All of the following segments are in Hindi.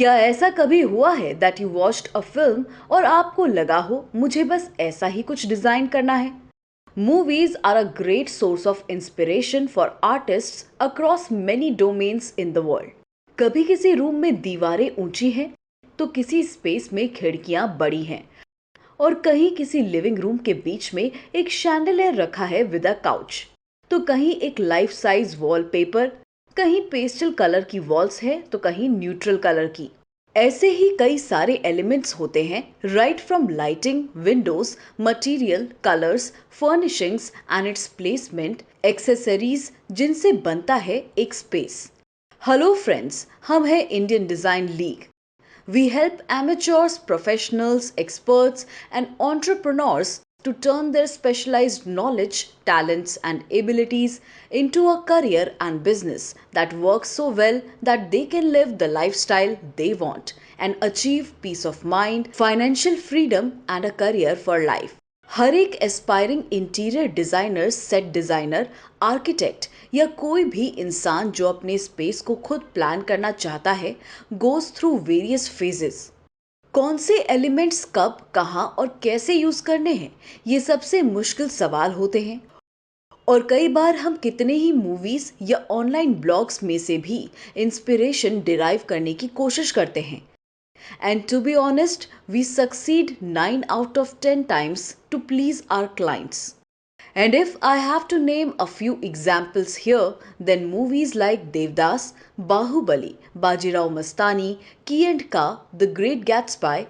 क्या ऐसा कभी हुआ है that you watched a film और आपको लगा हो मुझे बस ऐसा ही कुछ डिजाइन करना है? Movies are a great source of inspiration for artists across many domains in the world. कभी किसी रूम में दीवारें ऊंची हैं, तो किसी स्पेस में खिड़कियां बड़ी हैं, और कहीं किसी लिविंग रूम के बीच में एक शैंडलियर रखा है विद अ काउच। तो कहीं एक लाइफ साइज वॉलपेपर, कहीं पेस्टल कलर की वॉल्स है तो कहीं न्यूट्रल कलर की। ऐसे ही कई सारे एलिमेंट्स होते हैं, right from lighting, Windows, material, colours, furnishings and it's placement, accessories, जिनसे बनता है एक स्पेस। हेलो फ्रेंड्स, हम हैं Indian design league. We help amateurs, professionals, experts, and entrepreneurs to turn their specialized knowledge, talents, and abilities into a career and business that works so well that they can live the lifestyle they want and achieve peace of mind, financial freedom, and a career for life. हर एक aspiring interior designer, set designer, architect या कोई भी इंसान जो अपने स्पेस को खुद प्लान करना चाहता है गोज थ्रू वेरियस फेजेस। कौन से एलिमेंट्स कब, कहाँ और कैसे यूज करने हैं, ये सबसे मुश्किल सवाल होते हैं। और कई बार हम कितने ही मूवीज या ऑनलाइन ब्लॉग्स में से भी इंस्पिरेशन डिराइव करने की कोशिश करते हैं। And to be honest, we succeed 9 out of 10 times to please our clients. And if I have to name a few examples here, then movies like Devdas, Bahubali, Bajirao Mastani, Key and Ka, The Great Gatsby,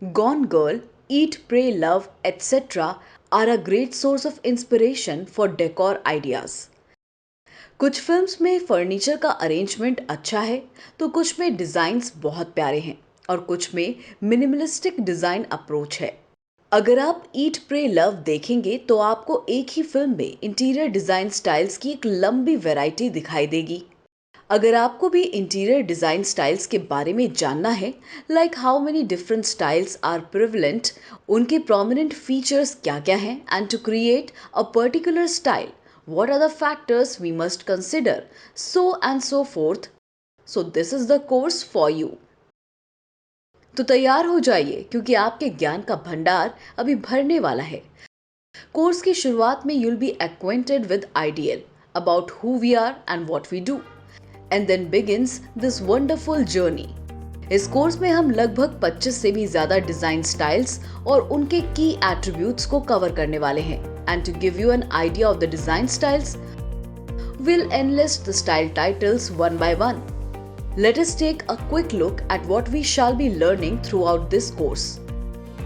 Gone Girl, Eat, Pray, Love, etc. are a great source of inspiration for decor ideas. कुछ फिल्म्स में फर्नीचर का अरेंजमेंट अच्छा है, तो कुछ में डिज़ाइंस बहुत प्यारे हैं और कुछ में मिनिमलिस्टिक डिज़ाइन अप्रोच है। अगर आप ईट प्रे लव देखेंगे तो आपको एक ही फिल्म में इंटीरियर डिज़ाइन स्टाइल्स की एक लंबी वैरायटी दिखाई देगी। अगर आपको भी इंटीरियर डिज़ाइन स्टाइल्स के बारे में जानना है, like how many different styles are prevalent, उनके प्रोमिनेंट फीचर्स क्या क्या हैं, and to create a particular style, what are the factors we must consider, so and so forth. So this is the course for you. तो तैयार हो जाइए, क्योंकि आपके ज्ञान का भंडार अभी भरने वाला है। कोर्स की शुरुआत में you'll be acquainted with ideal about who we are and what we do, and then begins this wonderful journey. इस कोर्स में हम लगभग 25 से भी ज्यादा डिजाइन स्टाइल्स और उनके की एट्रीब्यूट्स को कवर करने वाले हैं। And to give you an idea of the design styles, we'll enlist the style titles one by one. Let us take a quick look at what we shall be learning throughout this course.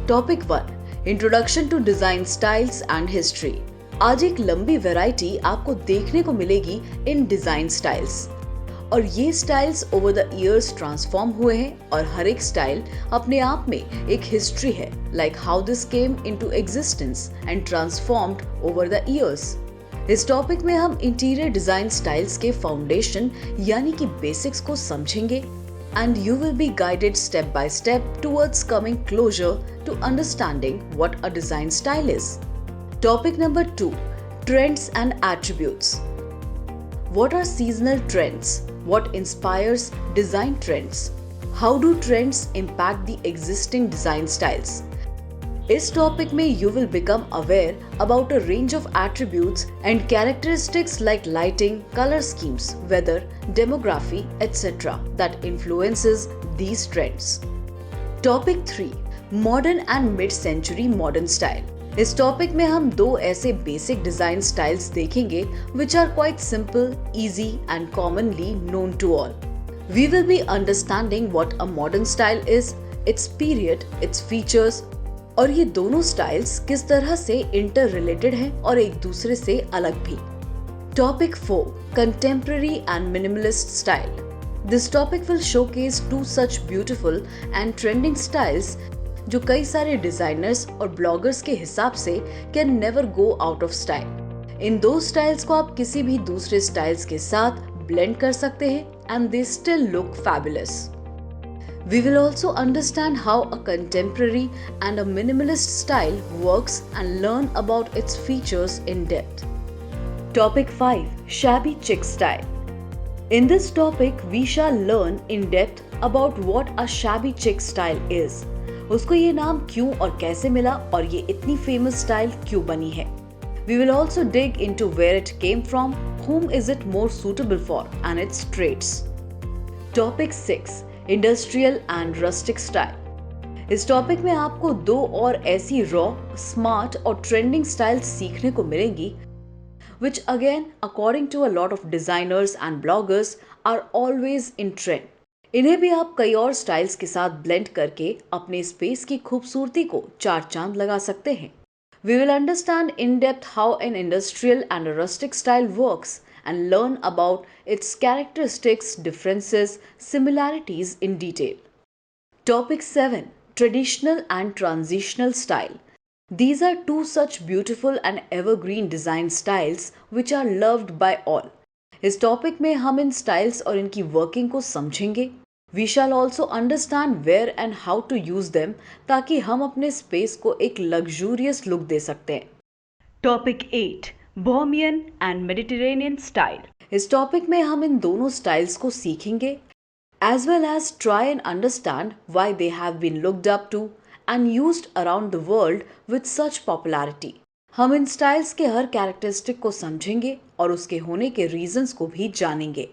Topic 1: Introduction to Design Styles and History. आज एक लंबी वैरायटी आपको देखने को मिलेगी इन डिजाइन स्टाइल्स, और ये styles over the years transform हुए हैं, और हर एक स्टाइल अपने आप में एक हिस्ट्री है, like how this came into existence and transformed over the years. इस टॉपिक में हम इंटीरियर डिजाइन स्टाइल्स के फाउंडेशन यानी कि बेसिक्स को समझेंगे, and you will be guided step by step towards coming closer to understanding what a design style is. Topic number 2: trends and attributes. What are seasonal trends? What inspires design trends? How do trends impact the existing design styles? इस टॉपिक में you will become aware about a range of attributes and characteristics like lighting, color schemes, weather, demography, etc. that influences these trends. Topic 3: Modern and mid-century modern style. इस टॉपिक में हम दो ऐसे बेसिक डिजाइन स्टाइल्स देखेंगे which are quite simple, easy and commonly known to all. We will be understanding what a modern style is, its period, its features, और ये दोनों स्टाइल्स किस तरह से इंटर रिलेटेड हैं और एक दूसरे से अलग भी। Topic 4: Contemporary and Minimalist Style. This topic will showcase two such beautiful and trending styles जो कई सारे डिजाइनर्स और ब्लॉगर्स के हिसाब से can never go out of style. इन दो स्टाइल्स को आप किसी भी दूसरे स्टाइल्स के साथ ब्लेंड कर सकते हैं and they still look fabulous. We will also understand how a contemporary and a minimalist style works and learn about its features in depth. Topic 5: Shabby chic style. In this topic, we shall learn in depth about what a shabby chic style is. उसको ये नाम क्यों और कैसे मिला और ये इतनी फेमस स्टाइल क्यों बनी है. We will also dig into where it came from, whom is it more suitable for, and its traits. Topic 6: Industrial and Rustic Style. इस टॉपिक में आपको दो और ऐसी रॉ, स्मार्ट और ट्रेंडिंग स्टाइल्स सीखने को मिलेंगी which again according to a lot of designers and bloggers are always in trend. इन्हें भी आप कई और स्टाइल्स के साथ ब्लेंड करके अपने स्पेस की खूबसूरती को चार चांद लगा सकते हैं. We will understand in depth how an industrial and a rustic style works and learn about its characteristics, differences, similarities in detail. Topic 7: Traditional and Transitional Style. These are two such beautiful and evergreen design styles which are loved by all. इस टॉपिक में हम इन स्टाइल्स और इनकी वर्किंग को समझेंगे. We shall also understand where and how to use them ताकि हम अपने स्पेस को एक लग्जूरियस लुक दे सकते हैं. Topic 8: Bohemian and Mediterranean Style. इस टॉपिक में हम इन दोनों स्टाइल्स को सीखेंगे as well as try and understand why they have been looked up to and used around the world with such popularity. हम इन स्टाइल्स के हर कैरेक्टरिस्टिक को समझेंगे और उसके होने के रीजंस को भी जानेंगे.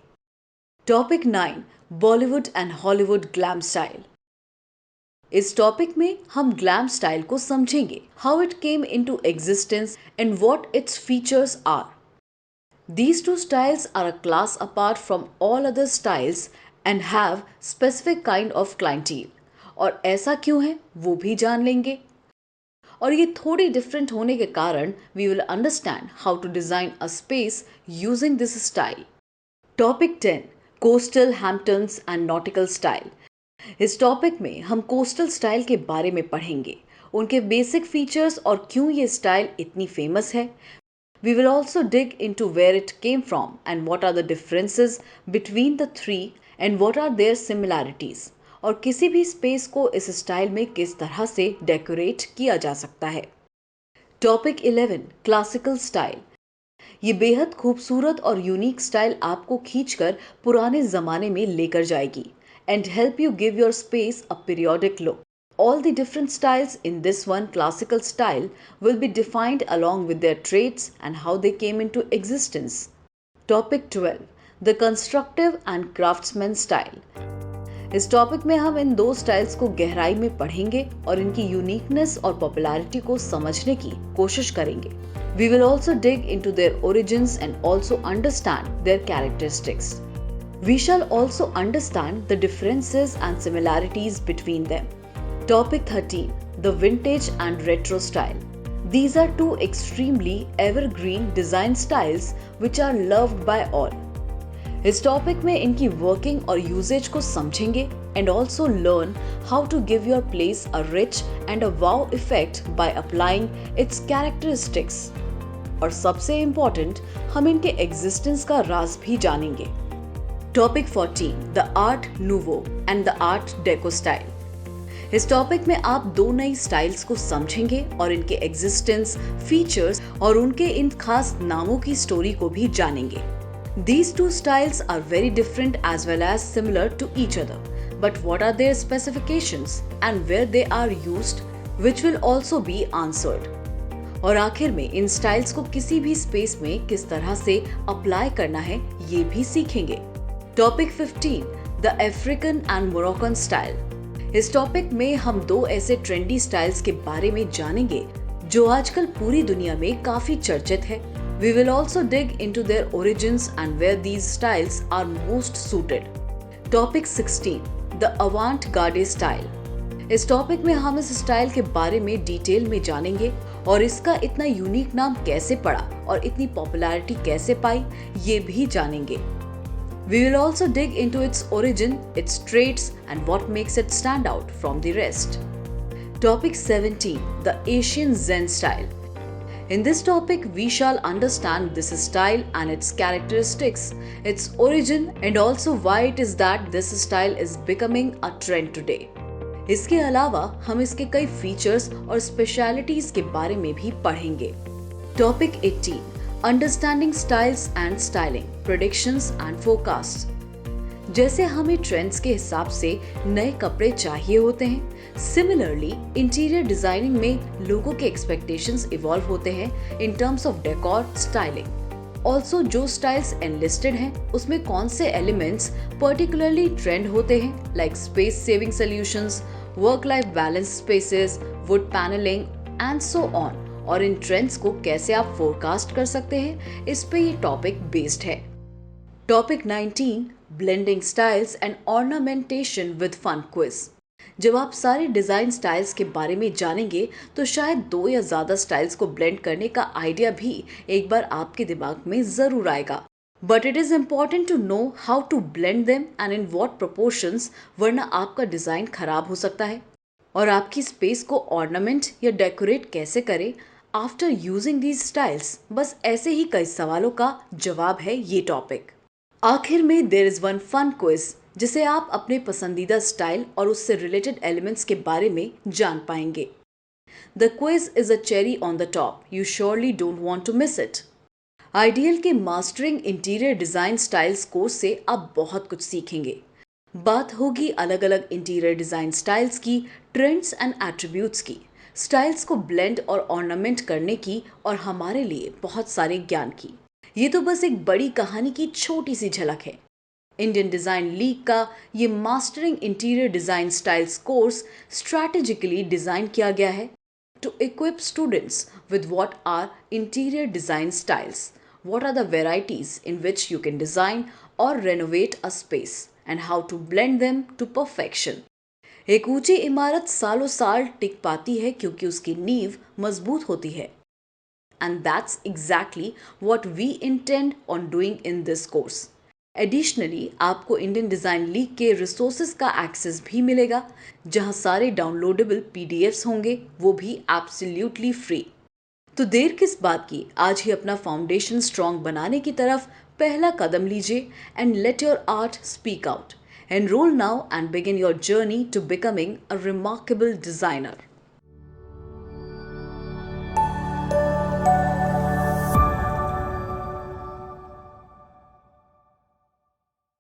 Topic 9: Bollywood and Hollywood glam style. इस टॉपिक में हम ग्लैम स्टाइल को समझेंगे, how it came into existence and what its features are. These two styles are a class apart from all other styles and have specific kind of clientele. और ऐसा क्यों है वो भी जान लेंगे. और ये थोड़ी डिफरेंट होने के कारण we will understand how to design a space using this style. Topic 10: Coastal, Hamptons and Nautical Style. इस टॉपिक में हम कोस्टल स्टाइल के बारे में पढ़ेंगे, उनके बेसिक फीचर्स और क्यों ये स्टाइल इतनी फेमस है. We will also dig into where it came from and what are the differences between the three and what are their similarities. और किसी भी स्पेस को इस स्टाइल में किस तरह से डेकोरेट किया जा सकता है. Topic 11: classical style. ये बेहद खूबसूरत और यूनिक स्टाइल आपको खींचकर पुराने जमाने में लेकर जाएगी and help you give your space a periodic look. All the different styles in this one classical style will be defined along with their traits and how they came into existence. Topic 12: The constructive and craftsman style. इस टॉपिक में हम इन दो स्टाइल्स को गहराई में पढ़ेंगे और इनकी यूनिकनेस और पॉपुलैरिटी को समझने की कोशिश करेंगे. We will also dig into their origins and also understand their characteristics. We shall also understand the differences and similarities between them. Topic 13: The Vintage and Retro Style. These are two extremely evergreen design styles which are loved by all. इस टॉपिक में इनकी वर्किंग और यूजेज को समझेंगे and also learn how to give your place a rich and a wow effect by applying its characteristics. और सबसे इम्पोर्टेंट, हम इनके एग्जिस्टेंस का राज भी जानेंगे. Topic 14: The Art Nouveau and the Art Deco Style. इस टॉपिक में आप दो नई स्टाइल्स को समझेंगे और इनके एग्जिस्टेंस, फीचर्स और उनके इन खास नामों की स्टोरी को भी जानेंगे. These two styles are very different as well as similar to each other. But what are their specifications and where they are used, which will also be answered. और आखिर में इन स्टाइल्स को किसी भी स्पेस में किस तरह से अप्लाई करना है ये भी सीखेंगे. Topic 15: The African and Moroccan Style. इस टॉपिक में हम दो ऐसे ट्रेंडी स्टाइल्स के बारे में जानेंगे जो आजकल पूरी दुनिया में काफी चर्चित है. We will also dig into their origins and where these styles are most suited. Topic 16: The Avant-Garde Style. इस टॉपिक में हम इस स्टाइल के बारे में डिटेल में जानेंगे और इसका इतना यूनिक नाम कैसे पड़ा और इतनी पॉपुलैरिटी कैसे पाई ये भी जानेंगे. We will also dig into its origin, its traits, and what makes it stand out from the rest. Topic 17: The Asian Zen Style. In this topic, we shall understand this style and its characteristics, its origin, and also why it is that this style is becoming a trend today. इसके अलावा हम इसके कई फीचर्स और स्पेशलिटीज के बारे में भी पढ़ेंगे. Topic 18: Understanding styles and styling, predictions and forecasts. जैसे हमें ट्रेंड्स के हिसाब से नए कपड़े चाहिए होते हैं, सिमिलरली इंटीरियर डिजाइनिंग में लोगों के एक्सपेक्टेशंस इवॉल्व होते हैं in terms of decor styling. Also जो स्टाइल्स एनलिस्टेड हैं उसमें कौन से एलिमेंट्स पर्टिकुलरली ट्रेंड होते हैं, like space saving solutions, work life balance spaces, wood panelling and so on. और इन ट्रेंड्स को कैसे आप फोरकास्ट कर सकते हैं, इस पे ये टॉपिक बेस्ड है। Topic 19, blending styles and ornamentation with fun quiz. जब आप सारे डिजाइन स्टाइल्स के बारे में जानेंगे तो शायद 2 या ज्यादा स्टाइल्स को ब्लेंड करने का आइडिया भी एक बार आपके दिमाग में जरूर आएगा। But it is important to know how to blend them and in what proportions, वरना आपका डिजाइन खराब हो सकता है। और आपकी स्पेस को ऑर्नामेंट या डेकोरेट कैसे करें आफ्टर यूजिंग दीज स्टाइल्स, बस ऐसे ही कई सवालों का जवाब है ये टॉपिक। आखिर में there is one fun quiz जिसे आप अपने पसंदीदा स्टाइल और उससे रिलेटेड एलिमेंट्स के बारे में जान पाएंगे। The quiz is a cherry on the top, you surely don't want to miss it. Ideal के mastering interior design styles course से आप बहुत कुछ सीखेंगे। बात होगी अलग अलग इंटीरियर डिजाइन स्टाइल्स की, ट्रेंड्स एंड एट्रीब्यूट्स की, स्टाइल्स को ब्लेंड और ऑर्नामेंट करने की, और हमारे लिए बहुत सारे ज्ञान की। ये तो बस एक बड़ी कहानी की छोटी सी झलक है। इंडियन डिजाइन लीग का ये mastering interior design styles course strategically design किया गया है to equip students with what are interior design styles, what are the varieties in which you can design or renovate a space, and how to blend them to perfection. एक ऊंची इमारत सालों साल टिक पाती है क्योंकि उसकी नींव मजबूत होती है। And that's exactly what we intend on doing in this course. Additionally आपको इंडियन डिज़ाइन लीग के रिसोर्सेज का एक्सेस भी मिलेगा, जहां सारे डाउनलोडेबल पीडीएफ्स होंगे, वो भी एब्सोल्युटली फ्री। तो देर किस बात की, आज ही अपना फाउंडेशन स्ट्रॉन्ग बनाने की तरफ पहला कदम लीजिए and let your art speak out. Enrol now and begin your journey to becoming a remarkable designer.